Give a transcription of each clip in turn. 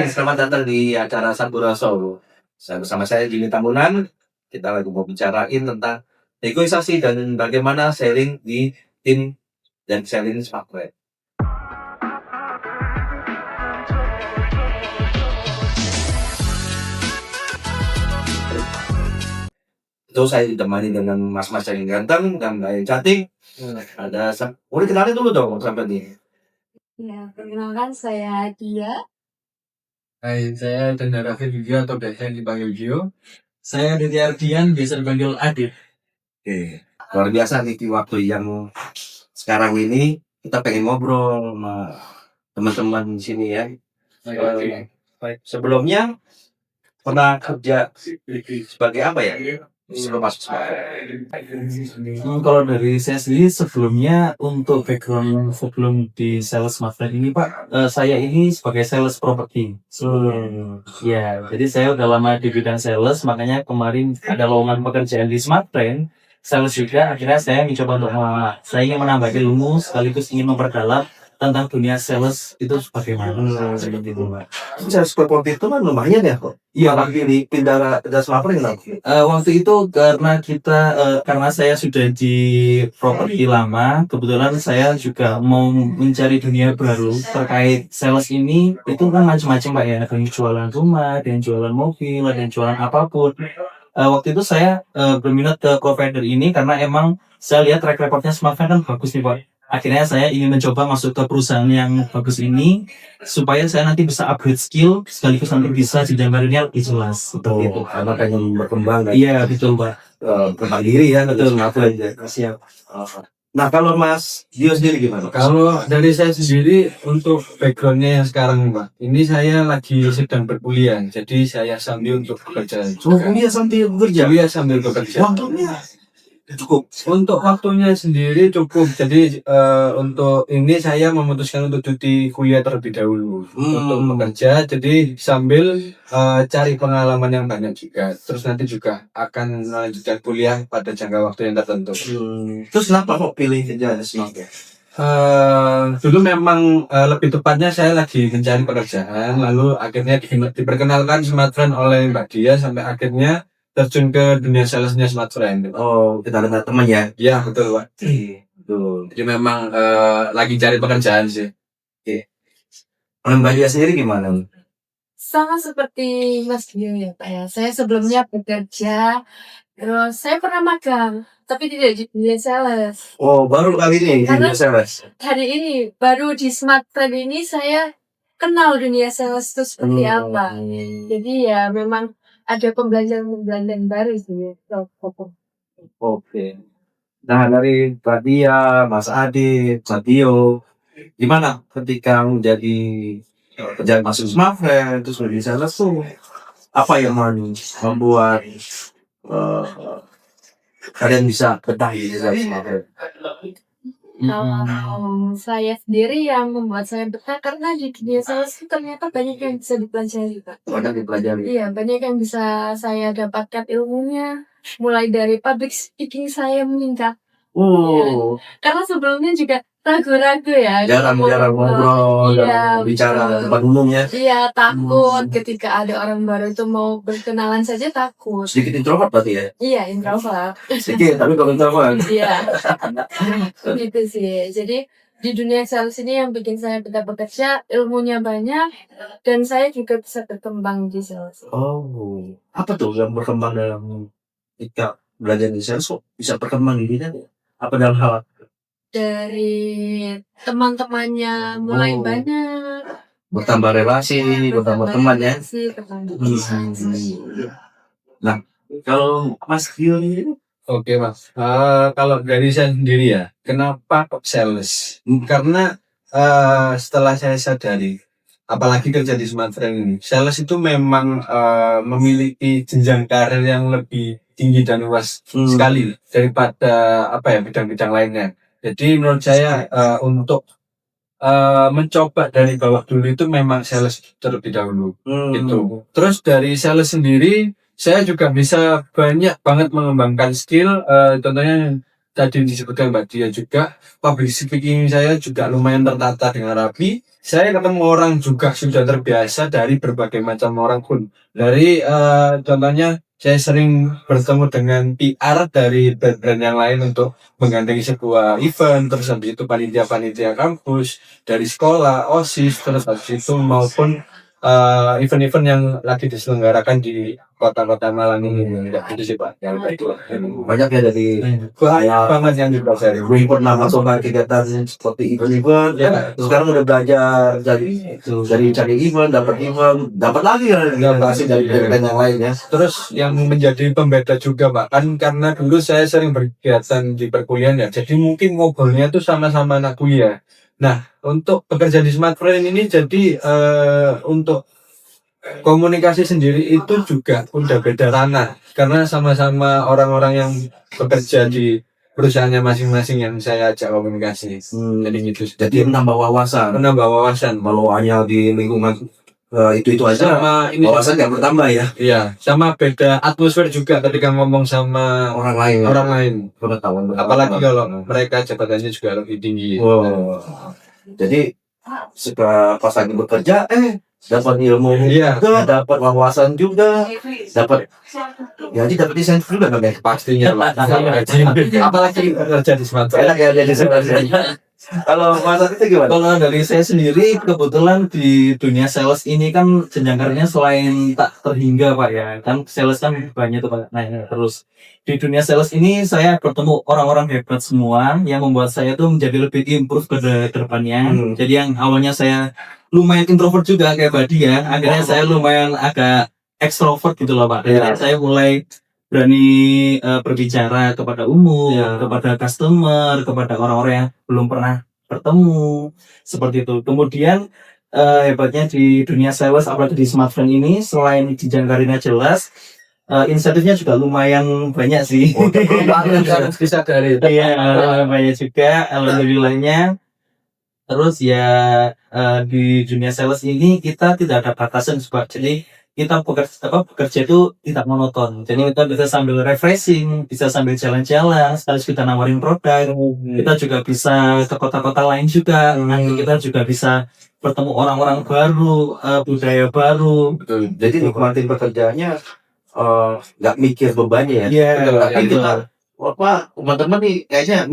selamat datang di acara Sampuraso. Bersama saya Jimmy Tambunan. Kita lagi mau bicarain tentang negosiasi dan bagaimana sharing di tim dan sharing smartphone. Itu saya ditemani dengan mas-mas yang ganteng dan yang cantik. Ada boleh kenalin dulu dong sampai nih. Ya, perkenalkan saya Dia. Hai, saya Danda Raffi Gio atau biasa dipanggil Gio. Saya Aditya Ardian, biasa dipanggil Adit. Oke, luar biasa nih di waktu yang sekarang ini kita pengen ngobrol sama teman-teman di sini ya. Sebelumnya pernah kerja sebagai apa ya? Sebelum masuk Kalau dari saya sendiri sebelumnya untuk background sebelum di sales smartphone ini Pak, saya ini sebagai sales properti. Ya, jadi saya udah lama di bidang sales, makanya kemarin ada lowongan pekerjaan di smartphone, sales juga. Akhirnya saya mencoba untuk saya ingin menambah ilmu sekaligus ingin memperdalam tentang dunia sales itu bagaimana seperti itu Pak. sales properti itu kan lumayan ya kok. Iya, Lagi di pindah ke smartphone kenapa? waktu itu karena saya sudah di properti lama, kebetulan saya juga mau mencari dunia baru terkait sales ini. Itu kan macam-macam Pak ya, ada yang jualan rumah, ada yang jualan mobil, ada yang jualan apapun. Waktu itu saya berminat ke provider ini karena emang saya lihat track recordnya smartphone kan bagus nih Pak. Akhirnya saya ingin mencoba masuk ke perusahaan yang bagus ini supaya saya nanti bisa upgrade skill sekaligus nanti bisa jenjang karirnya lebih jelas. Seperti itu. Karena pengen berkembang kan. Iya betul Pak. Berkembang diri ya, Betul. smartphone aja. Siap. Nah kalau Mas Dio sendiri gimana? Kalau dari saya sendiri untuk backgroundnya yang sekarang Pak, ini saya lagi sedang berkuliah, jadi saya sambil untuk bekerja. Kuliah sambil bekerja. Kuliah sambil bekerja. Waktunya cukup. Untuk waktunya sendiri cukup, jadi untuk ini saya memutuskan untuk cuti kuliah terlebih dahulu untuk bekerja, jadi sambil cari pengalaman yang banyak juga. Terus nanti juga akan melanjutkan kuliah pada jangka waktu yang tertentu. Terus kenapa kok pilih kerja smartphone? Dulu memang lebih tepatnya saya lagi mencari pekerjaan, lalu akhirnya diperkenalkan smartphone oleh Mbak Dia sampai akhirnya terjun ke dunia salesnya smartphone. Oh, kita dengar teman ya. Ya betul Pak. Betul. Jadi memang lagi cari pekerjaan sih. Kalau Mbak Dia sendiri gimana? Sama seperti Mas Dio ya Pak ya. Saya sebelumnya bekerja, terus saya pernah magang, tapi tidak di dunia sales. Oh, baru kali ini Karena- di sales. Hari ini, baru di smartphone ini saya kenal dunia sales itu seperti apa. Jadi ya memang ada pembelajaran baru sih. Oke. Nah dari Mbak Dia, Mas Adit, Mbak Dio, gimana ketika menjadi kerja masuk smartphone terus menjadi sales tuh apa yang membuat kalian bisa betah di sales smartphone? Kalau saya sendiri yang membuat saya betah karena di dunia sales itu ternyata banyak yang bisa dipelajari Pak. Banyak dipelajari. Iya, banyak yang bisa saya dapatkan ilmunya. Mulai dari public speaking saya meningkat. Oh, Karena sebelumnya juga ragu-ragu ya. jarang-jarang ngobrol, Iya, jarang bicara betul. depan umum ya. Iya, takut ketika ada orang baru itu mau berkenalan saja takut. Sedikit introvert berarti ya. Iya, introvert. Sedikit, tapi kalau introvert. Iya. Gitu sih. Jadi di dunia sales ini yang bikin saya betah bekerja, ilmunya banyak, dan saya juga bisa berkembang di sales. Oh, apa tuh yang berkembang dalam ketika belajar di sales kok bisa berkembang di bidang? Apa dalam hal? Dari teman-temannya mulai Oh. banyak, Bertambah relasi, bertambah teman ya. relasi, bertambah teman. Nah, kalau Mas Dio ini Oke Mas, kalau dari saya sendiri ya, kenapa kok sales? Karena setelah saya sadari, apalagi kerja di smartphone ini, sales itu memang memiliki jenjang karir yang lebih tinggi dan luas sekali daripada bidang-bidang lainnya. Jadi menurut saya untuk mencoba dari bawah dulu itu memang sales terlebih dahulu gitu. Terus dari sales sendiri saya juga bisa banyak banget mengembangkan skill, contohnya tadi disebutkan Mbak Dia juga, public speaking saya juga lumayan tertata dengan rapi. Saya ketemu orang juga sudah terbiasa dari berbagai macam orang pun. Dari contohnya saya sering bertemu dengan PR dari brand-brand yang lain untuk menggandeng sebuah event, terus habis itu panitia-panitia kampus, dari sekolah, OSIS, terus habis itu maupun event-event yang lagi diselenggarakan di kota-kota Malang ini. Ya, itu sih Pak. Yang itu Banyak ya dari banyak banget yang dipelajari. belum pernah masuk ke kegiatan seperti event ya. Sekarang udah belajar dari cari event, dapat lagi ya hasil dari event yang lain ya. Terus yang menjadi pembeda juga Pak, kan karena dulu saya sering berkegiatan di perkuliahan ya, jadi mungkin ngobrolnya tuh sama-sama anak kuliah. Nah, untuk bekerja di Smart Friend ini jadi untuk komunikasi sendiri itu juga udah beda ranah, karena sama-sama orang-orang yang bekerja di perusahaannya masing-masing yang saya ajak komunikasi. Jadi gitu. Jadi menambah wawasan. menambah wawasan. Kalau hanya di lingkungan itu aja, Sama ini wawasan nggak bertambah ya. iya, sama beda atmosfer juga ketika ngomong sama Orang lain. orang lain. Pengetahuan. Apalagi kalau mereka jabatannya juga lebih tinggi. Wow. Jadi pas lagi bekerja, dapat ilmu Iya. juga, dapat wawasan juga, dapat desain juga kan ya. Pastinya lah. Apalagi kerja di Smart Friend. Enak ya jadi sebenarnya. Kalau Mas Adi itu gimana? Kalau dari saya sendiri, kebetulan di dunia sales ini kan jenjang karirnya selain tak terhingga Pak ya. Kan sales kan banyak tuh Pak. Nah, terus di dunia sales ini saya bertemu orang-orang hebat semua yang membuat saya tuh menjadi lebih improve ke depannya. Jadi yang awalnya saya lumayan introvert juga kayak Badi ya, akhirnya saya lumayan agak ekstrovert gitu loh Pak. Akhirnya saya mulai berani berbicara kepada umum, kepada customer, kepada orang-orang yang belum pernah bertemu, seperti itu. Kemudian hebatnya di dunia sales, apalagi di Smart Friend ini, selain jenjang karirnya jelas, insentifnya juga lumayan banyak sih. Bisa dari Iya, banyak juga, alhamdulillahnya. Terus ya di dunia sales ini kita tidak ada batasan Pak. Jadi kita bekerja itu tidak monoton. Jadi kita bisa sambil refreshing, bisa sambil jalan-jalan, sekaligus kita nawarin produk. Kita juga bisa ke kota-kota lain juga. Nanti kita juga bisa bertemu orang-orang baru, budaya baru. Betul. Jadi nikmatin pekerjaannya nggak mikir bebannya ya. Iya, Tapi betul. kita teman-teman nih kayaknya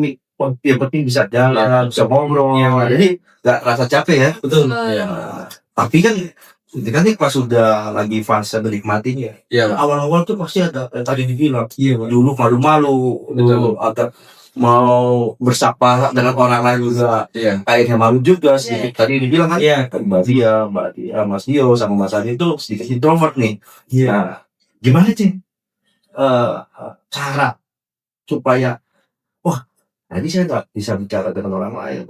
yang penting bisa jalan, bisa ngobrol. Iya. Jadi nggak rasa capek ya. Betul. Tapi kan nih pas udah lagi fase menikmatinya, Iya, Pak. awal-awal tuh pasti ada yang tadi dibilang. Iya, Pak. Dulu malu-malu, Betul. atau mau bersapa dengan orang lain juga Iya. akhirnya malu juga sedikit. Tadi dibilang kan, Iya. Mbak Dia, Mas Dio sama Mas Adi itu sedikit introvert nih. Iya. Nah, gimana sih cara supaya tadi saya nggak bisa bicara dengan orang lain,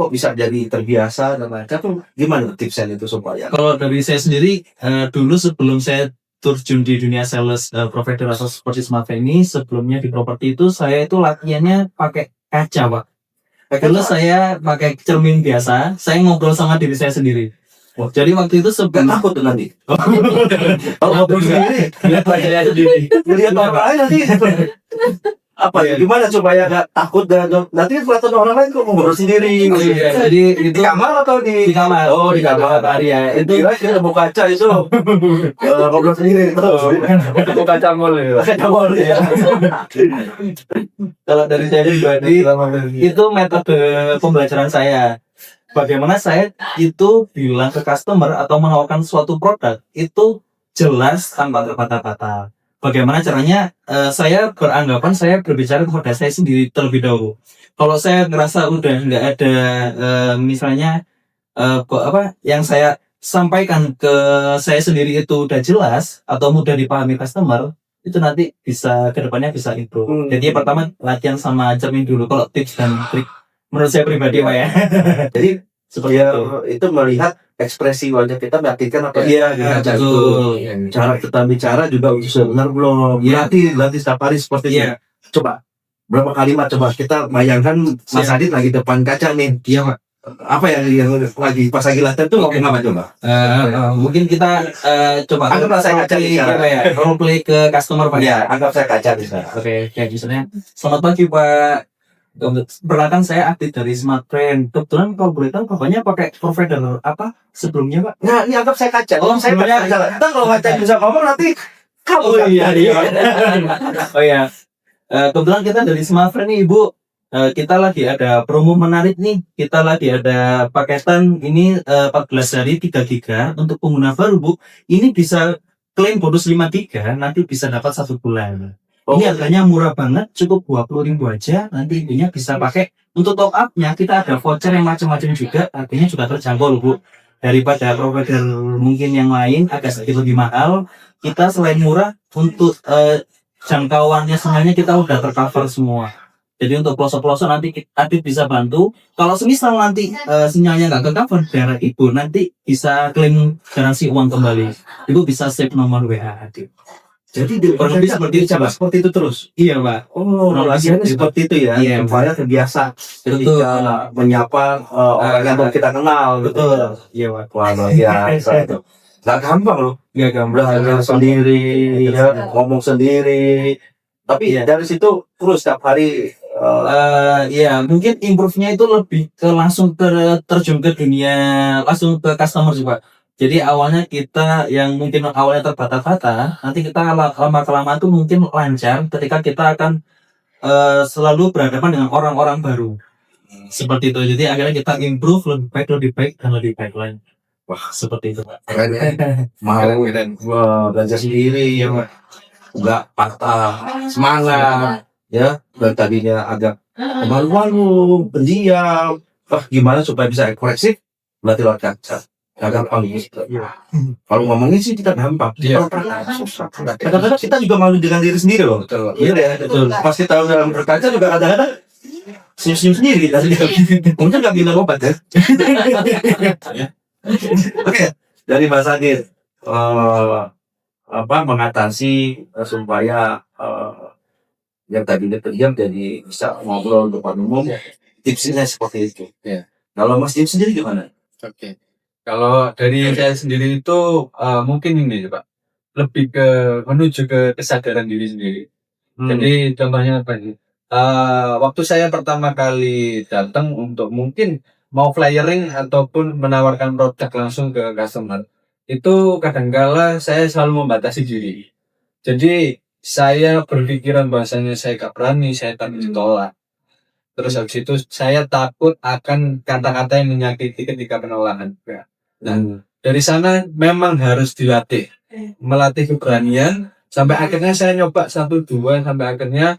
kok bisa jadi terbiasa dan lain-lain. Tapi gimana tipsnya itu supaya Kalau dari saya sendiri, dulu sebelum saya terjun di dunia sales provider atau seperti Smart Friend ini, sebelumnya di properti itu saya itu latihannya pakai kaca Pak. Dulu saya pakai cermin biasa, saya ngobrol sama diri saya sendiri. Jadi waktu itu nggak sebelum takut tuh nanti? Kalau ngobrol sendiri, lihat wajahnya sendiri. lihat orang lain nanti apa ya? Gimana supaya nggak takut dan nanti kelihatan orang lain kok ngobrol sendiri? Jadi Di itu kamar atau di kamar. Oh, di kamar. ya. Itu kira buka kaca itu ngobrol sendiri. Buka cangkul ya. Kaca mall ya. Kalau dari saya pribadi, itu metode pembelajaran saya. Bagaimana saya itu bilang ke customer atau menawarkan suatu produk itu jelas tanpa terbata-bata. Bagaimana caranya saya beranggapan saya berbicara kepada saya sendiri terlebih dahulu. Kalau saya ngerasa udah nggak ada misalnya yang saya sampaikan ke saya sendiri itu udah jelas atau mudah dipahami customer, itu nanti bisa kedepannya bisa improve. Jadi pertama latihan sama cermin dulu kalau tips dan trik menurut saya pribadi Pak ya. Jadi Seperti ya itu. itu melihat ekspresi wajah kita meyakinkan apa Iya, kaca itu. betul. Cara kita bicara juga sudah benar belum? Iya. Latih setiap hari seperti itu. Iya. Coba berapa kalimat coba kita bayangkan Mas Siap. Adit lagi depan kaca nih. Iya Pak. apa ya yang lagi pas lagi latihan tuh ngomong apa coba? Mungkin kita coba Anggaplah saya kaca role-play, bicara. apa ya, role play ke customer Pak. Ya, anggap saya kaca di sana. Oke, kayak misalnya, selamat pagi Pak. Perkenalkan saya Adit dari Smart Friend. Kebetulan kalau boleh tahu bapaknya pakai provider apa sebelumnya Pak? Nah, ini anggap saya kaca. Oh, Saya sebenarnya- kaca. Ntar kalau kaca bisa ngomong nanti kamu Oh iya. Oh iya. Kebetulan kita dari Smart Friend nih Ibu. Kita lagi ada promo menarik nih. Kita lagi ada paketan ini 14 hari 3 giga untuk pengguna baru Bu. Ini bisa klaim bonus 5 giga, nanti bisa dapat 1 bulan. Ini harganya murah banget, cukup 20.000 aja. Nanti ibunya bisa pakai untuk top up-nya. Kita ada voucher yang macam-macam juga, harganya juga terjangkau loh Bu. Daripada provider mungkin yang lain agak sedikit lebih mahal, kita selain murah untuk jangkauannya sebenarnya kita udah tercover semua. Jadi untuk pelosok-pelosok nanti Adit bisa bantu. Kalau semisal nanti sinyalnya nggak tercover daerah Ibu, nanti bisa klaim garansi uang kembali. Ibu bisa save nomor WA Adit. Jadi di Kurang lebih seperti itu, Pak. seperti itu terus. Iya Pak. Oh, latihannya seperti itu ya. Iya. Supaya terbiasa Betul. ketika menyapa orang yang baru kita kenal. gitu. Betul. Iya Pak. Wah, luar biasa itu. Gak gampang loh. Nggak gampang. Belajar sendiri, ya, ngomong sendiri. Tapi Iya. dari situ terus setiap hari Ya mungkin improve-nya itu lebih ke langsung terjun ke dunia, langsung ke customer sih Pak. Jadi awalnya kita yang mungkin awalnya terbata-bata, nanti kita lama-kelamaan tuh mungkin lancar ketika kita akan selalu berhadapan dengan orang-orang baru. Seperti itu. Jadi akhirnya kita improve lebih baik dan lebih baik lagi. Wah, seperti itu Pak. keren ya. Mau wah, belajar sendiri ya, Pak. Nggak patah semangat ya. Dan tadinya agak malu-malu, pendiam. Gimana supaya bisa ekspresif? Berarti lewat kaca. Gak gampang gitu. Kalau ngomongin sih kita gampang. Iya. Kalau berkaca susah. Kadang-kadang kita juga malu dengan diri sendiri loh. Betul. Iya deh, betul. Pas kita dalam berkaca juga kadang-kadang senyum-senyum sendiri. Mungkin nggak minum obat ya. Oke, dari Mas Adit, mengatasi supaya yang tadinya terdiam jadi bisa ngobrol depan umum. Tipsnya seperti itu. Iya. Kalau Mas Dim sendiri gimana? Oke. Kalau dari saya sendiri itu mungkin ini Pak, lebih ke menuju ke kesadaran diri sendiri. Jadi contohnya apa sih? Waktu saya pertama kali datang untuk mungkin mau flyering ataupun menawarkan produk langsung ke customer, itu kadangkala saya selalu membatasi diri. Jadi saya berpikiran bahwasanya saya gak berani, saya takut ditolak. Terus habis itu saya takut akan kata-kata yang menyakiti ketika penolakan. Nah, dari sana memang harus dilatih, melatih keberanian sampai akhirnya saya nyoba 1-2 sampai akhirnya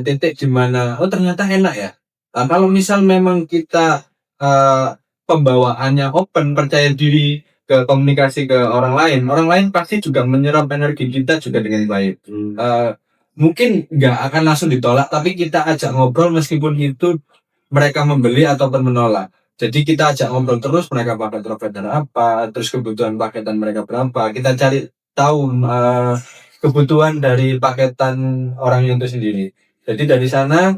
titik di mana ternyata enak ya. Nah, kalau misal memang kita pembawaannya open, percaya diri ke komunikasi ke orang lain pasti juga menyerap energi kita juga dengan baik. Mungkin nggak akan langsung ditolak, tapi kita ajak ngobrol meskipun itu mereka membeli ataupun menolak. Jadi kita ajak ngobrol terus, mereka pakai provider apa, terus kebutuhan paketan mereka berapa, kita cari tahu kebutuhan dari paketan orang itu sendiri. Jadi dari sana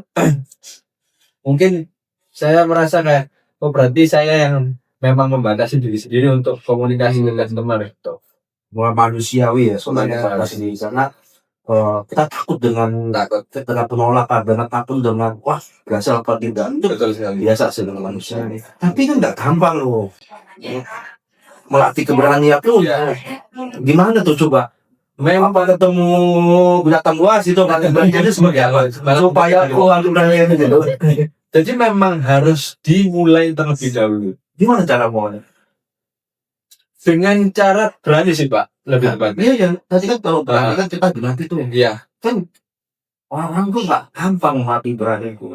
mungkin saya merasa kayak, oh berarti saya yang memang membatasi diri sendiri untuk komunikasi dengan customer itu. Manusiawi ya, soalnya komunikasi di sana. Kita takut dengan penolakan, dengan takut dengan wah berhasil apa tidak, itu Betul sekali. biasa sih dengan manusia ini. Tapi kan nggak gampang loh melatih keberanian tuh. Gimana tuh coba? Memang ketemu binatang buas itu beraniannya seperti apa? Supaya aku berani gitu. Jadi memang harus dimulai terlebih dahulu Gimana cara maunya? dengan cara berani sih Pak, lebih tepatnya. Iya ya, tadi kan kalau berani kan kita dilatih tuh. Iya. Kan orang tuh nggak gampang melatih berani tuh.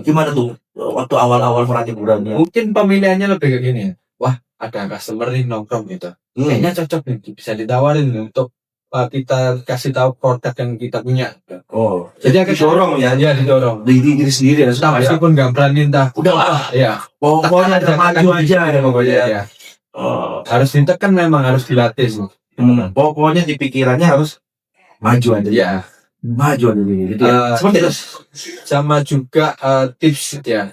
Gimana tuh waktu awal-awal melatih berani? Mungkin pemilihannya lebih ke gini ya. Wah, ada customer nih nongkrong gitu. Kayaknya cocok nih, bisa ditawarin nih untuk kita kasih tahu produk yang kita punya. Oh, Jadi akan didorong ya, Iya, didorong. diri sendiri ya, Nah, sudah ya. meskipun nggak berani entah. Udah lah, Ya. pokoknya Tekan maju aja ya pokoknya. Ya. Oh, Harus ditekan, memang harus dilatih sih. pokoknya di pikirannya harus maju aja. Ya. Maju aja gitu. Ya. Seperti itu. Sama juga tips ya.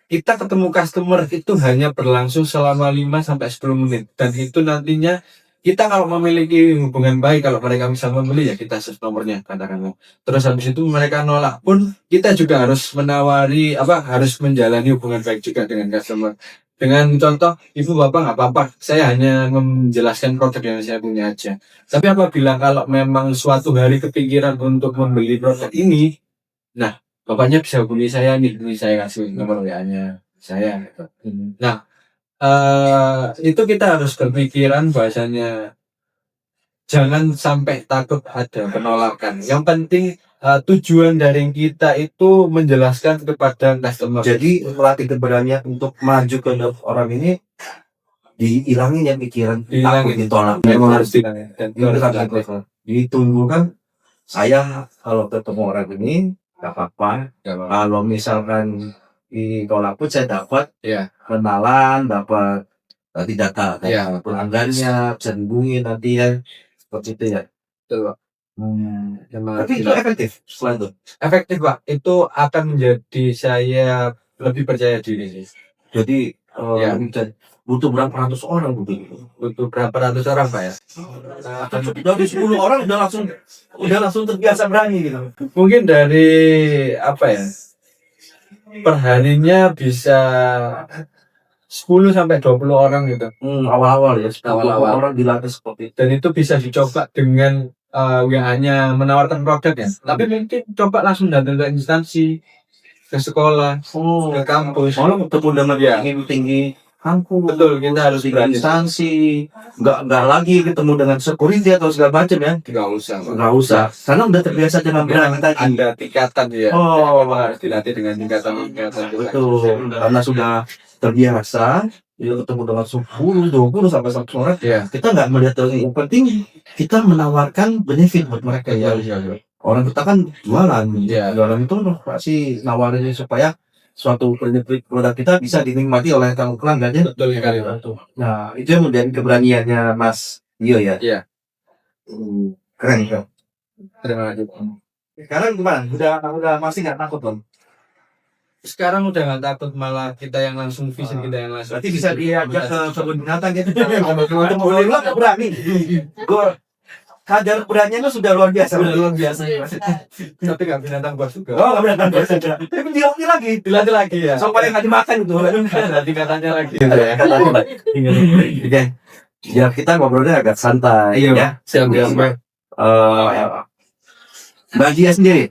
kita ketemu customer itu hanya berlangsung selama 5 sampai 10 menit dan itu nantinya kita kalau memiliki hubungan baik, kalau mereka bisa membeli ya kita save nomornya katakanlah. Terus habis itu mereka nolak pun kita juga harus menawari harus menjalani hubungan baik juga dengan customer. Dengan contoh, ibu bapak nggak apa-apa, saya hanya menjelaskan produk yang saya punya aja. Tapi apabila kalau memang suatu hari kepikiran untuk membeli produk ini, nah bapaknya bisa hubungi saya nih, ini saya kasih nomor WA-nya saya. Gitu. Nah, itu kita harus berpikiran bahasanya jangan sampai takut ada penolakan. Yang penting tujuan dari kita itu menjelaskan kepada customer. Jadi melatih keberanian untuk maju ke orang ini dihilangin ya pikiran takut Dihilangin. ditolak. Memang harus dihilangin. Dan Itu harus kan dilakukan. ditunggu kan. Saya kalau ketemu orang ini nggak apa-apa. Nggak apa-apa. Kalau misalkan ditolak pun saya dapat Iya. kenalan, dapat nanti data Iya. pelanggannya, bisa hubungi nanti ya seperti itu ya. Betul, Pak. Memang Tapi harus itu efektif setelah itu. efektif, Pak. Itu akan menjadi saya lebih percaya diri sih. Jadi Ya. butuh berapa ratus orang butuh. Untuk berapa ratus orang, Pak ya? Dari 10 orang udah langsung terbiasa berani gitu. Mungkin dari perharinya bisa 10 sampai 20 orang gitu. Awal-awal ya, 10 Awal-awal. orang dilatih seperti itu. Dan itu bisa dicoba dengan hanya menawarkan produk ya. Tapi mungkin coba langsung datang ke instansi, ke sekolah, ke kampus. Malah ketemu dengan Ya. yang tinggi kampus. Betul, kita harus tinggi berani. instansi, nggak lagi ketemu dengan security atau segala macam ya. Nggak usah, Pak. Nggak usah, karena udah terbiasa dengan berani tadi. Ada tingkatan ya. Oh, Memang harus dilatih dengan tingkatan-tingkatan. betul. Karena sudah terbiasa, ya ketemu dengan 10, 20 sampai 100 orang. Iya. Kita nggak melihat yang penting kita menawarkan benefit buat mereka ya. Iya. Orang kita kan jualan, Iya. jualan itu pasti nawarinnya supaya suatu produk kita bisa dinikmati oleh pelanggannya. Betul sekali, Pak. Nah, itu yang menjadi keberaniannya Mas Dio ya. Iya. Keren kan. Terima kasih. Sekarang gimana? Udah masih nggak takut Bang? Sekarang udah nggak takut, malah kita yang langsung vision, kita yang langsung. Berarti bisa diajak ke kebun binatang gitu. Boleh lah nggak berani. Gue kadar keberaniannya sudah luar biasa. luar biasa ya. Tapi nggak binatang buas juga. Oh, nggak berani biasa. Tapi dilatih lagi. Dilatih lagi ya. Sampai nggak dimakan itu. Nanti katanya lagi. Oke. Ya kita ngobrolnya agak santai Iya, ya. siap. Mbak Dia sendiri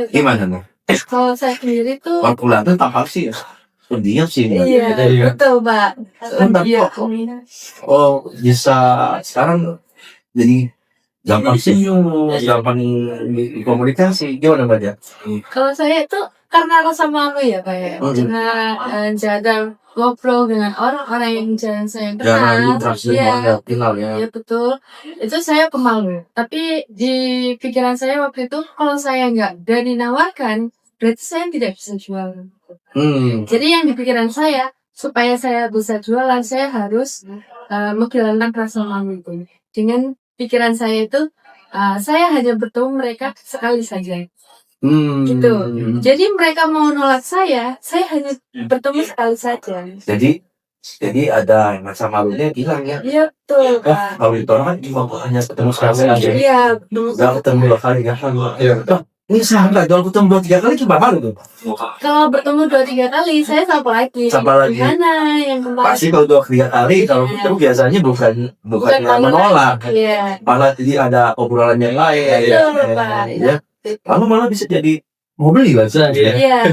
gimana nih? Kalau saya sendiri tuh, Kalau kelihatan tampak sih pendiam sih. iya, Iya. betul, Pak. Bentar, Iya. kok. Oh, bisa sekarang jadi gampang senyum, gampang komunikasi. Gimana Mbak Dia? Kalau saya itu karena rasa malu ya, Pak ya. Karena jarang ngobrol dengan orang-orang yang jarang saya Jarang kenal. interaksi Iya. kenal ya. Iya betul, itu saya pemalu. Tapi di pikiran saya waktu itu, kalau saya nggak berani nawarkan, berarti saya tidak bisa jual. Jadi yang di pikiran saya, supaya saya bisa jualan, saya harus menghilangkan rasa malu itu. Dengan pikiran saya itu, saya hanya bertemu mereka sekali saja. Gitu. Jadi mereka mau nolak saya hanya bertemu sekali saja. Jadi ada masa malunya hilang ya. Iya betul, Pak. Kalau itu orang kan cuma hanya ketemu sekali aja. Iya, betul. Gak ketemu 2 kali kan. Iya. Ini sahabat kalau ketemu 2-3 kali coba malu tuh. Kalau bertemu 2-3 kali, saya sapa lagi. Sapa lagi. Gimana yang kemarin? Pasti kalau 2-3 kali kalau ketemu biasanya bukan malu menolak. lagi. Iya. Malah jadi ada obrolan yang lain. Betul, Pak. Ya. Lalu malah bisa jadi mau beli lah. Iya.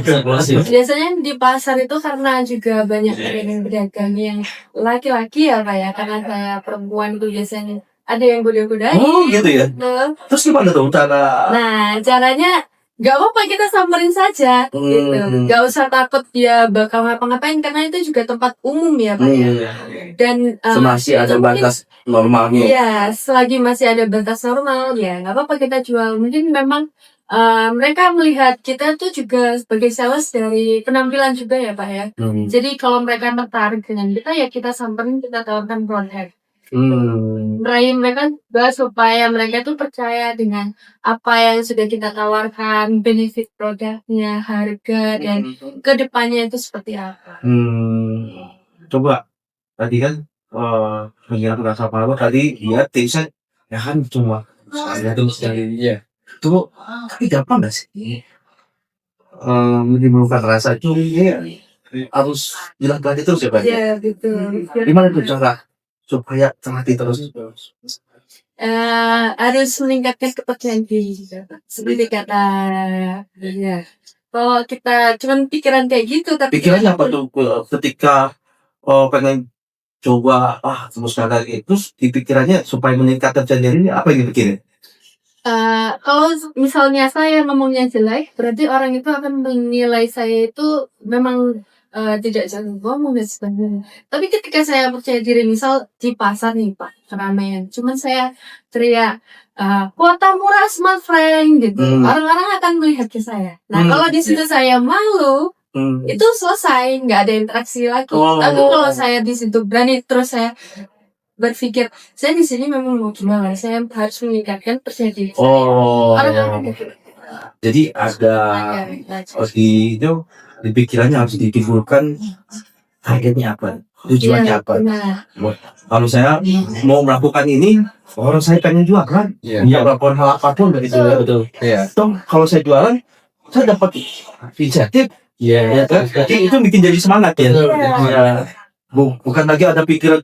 Biasanya di pasar itu karena juga banyak pedagang yang laki-laki ya, Pak ya. Karena saya perempuan itu biasanya ada yang goda-godain. Oh gitu ya. Betul. Terus gimana tuh cara? Nah, caranya gak apa-apa kita samperin saja gitu. Gak usah takut dia bakal ngapa-ngapain karena itu juga tempat umum ya, Pak ya. Dan Masih ada itu mungkin- batas normalnya. Iya, selagi masih ada batas normal ya nggak apa-apa kita jual. Mungkin memang mereka melihat kita tuh juga sebagai sales dari penampilan juga ya, Pak ya. Jadi kalau mereka tertarik dengan kita ya kita samperin, kita tawarkan produk. meraih mereka juga supaya mereka tuh percaya dengan apa yang sudah kita tawarkan, benefit produknya, harga, dan kedepannya itu seperti apa. Coba tadi kan pengen rasa malu tadi dia tipsnya ya kan cuma saya tuh sekali Iya. itu tapi gampang gak sih menimbulkan rasa curiga harus dilakukan terus ya Pak? Ya, gitu. Gimana tuh cara supaya terlatih terus? Harus meningkatkan kepercayaan diri juga, Pak. Seperti kata ya. Kalau kita cuman pikiran kayak gitu, tapi Pikirannya apa tuh ketika pengen coba terus lagi terus di pikirannya supaya meningkatkan kepercayaan diri apa yang dipikirin? kalau misalnya saya ngomongnya jelek, berarti orang itu akan menilai saya itu memang tidak jago ngomong dan sebagainya. Tapi ketika saya percaya diri, misal di pasar nih Pak, keramaian, cuman saya teriak kuota murah Smart Frank gitu, orang-orang akan melihat ke saya. Nah kalau di situ saya malu, itu selesai, nggak ada interaksi lagi. Tapi kalau saya di situ berani terus saya berpikir saya di sini memang mau gimana, saya harus meningkatkan percaya diri saya. Orang-orang gitu. Jadi ada di itu di pikirannya harus ditimbulkan targetnya apa, tujuannya Iya, apa. benar. Kalau saya mau melakukan ini, orang saya pengen jualan, Iya. ya melakukan hal apapun begitu ya betul. Iya. Toh kalau saya jualan, saya dapat insentif, ya kan? Jadi itu bikin jadi semangat ya. Ya. Bukan lagi ada pikiran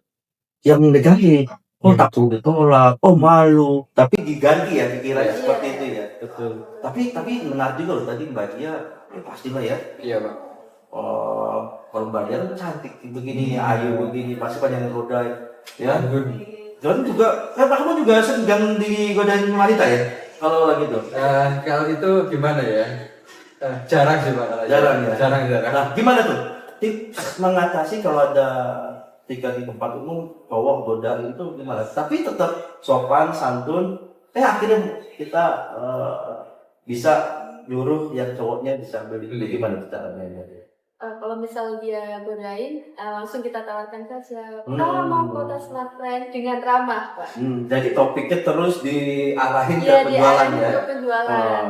yang negatif. Takut ditolak, malu, tapi diganti ya pikirannya seperti itu ya. Betul. Tapi menarik juga loh tadi Mbak Dia, pastilah ya. Iya, Pak. Kalau Mbak Dia kan cantik begini, ayu begini, pasti banyak yang godain, ya. Dan juga, kamu juga sedang digodain wanita ya? Kalau lagi tuh? Kalau itu gimana ya? Jarang sih Pak. Jarang ya? Jarang. Nah, gimana tuh? Tips mengatasi kalau ada jika di tempat umum cowok godaan itu gimana? Tapi tetap sopan, santun. Akhirnya kita bisa nyuruh yang cowoknya bisa beli gimana caranya? Kalau misal dia godain, langsung kita tawarkan saja. Kalau mau kuota Smart Frank dengan ramah, Pak. Jadi topiknya terus diarahin ke Iya, penjualan diarahin ya. ke penjualan.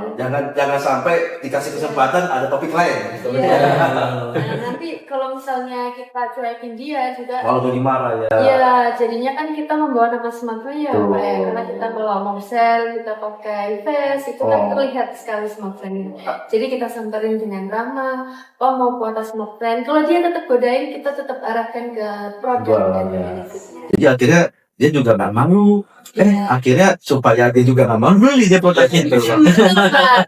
Jangan sampai dikasih kesempatan ada topik lain. Iya. Nah, nanti kalau misalnya kita cuekin dia juga. Kalau jadi marah ya. Iya, jadinya kan kita membawa nama Smart Frank ya, Pak ya. Karena kita kalau mau sell, kita pakai vest, itu kan terlihat sekali Smart Frank. Jadi kita samperin dengan ramah. Mau kuota Smart Frank. Kalau dia tetap godain, kita tetap arahkan ke produk dan benefitnya. Jadi akhirnya dia juga nggak malu. Akhirnya supaya dia juga nggak malu beli dia produknya itu.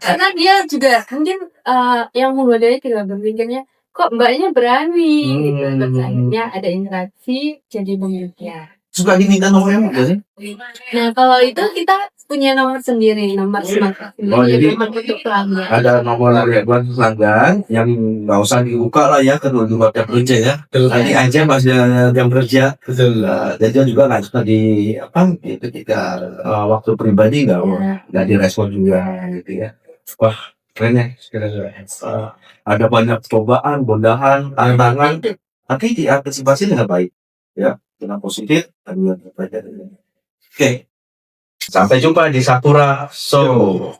Karena dia juga mungkin yang menggodai tidak berpikirnya kok mbaknya berani gitu. Terus akhirnya ada interaksi jadi pemiliknya. Suka diminta nomornya nggak sih? Nah kalau itu kita punya nomor sendiri, nomor Smart Frank. Jadi nomor untuk pelanggan. ada nomor buat pelanggan yang nggak usah dibuka lah ya kedua tiap kerja ya. Nanti aja pas jam kerja. Betul. Dan dia juga nggak suka ketika waktu pribadi nggak direspon juga gitu ya. Wah keren ya. Ada banyak cobaan, godahan, tantangan, tapi diantisipasi dengan baik ya, dengan positif. Oke, sampai jumpa di Sakura Show.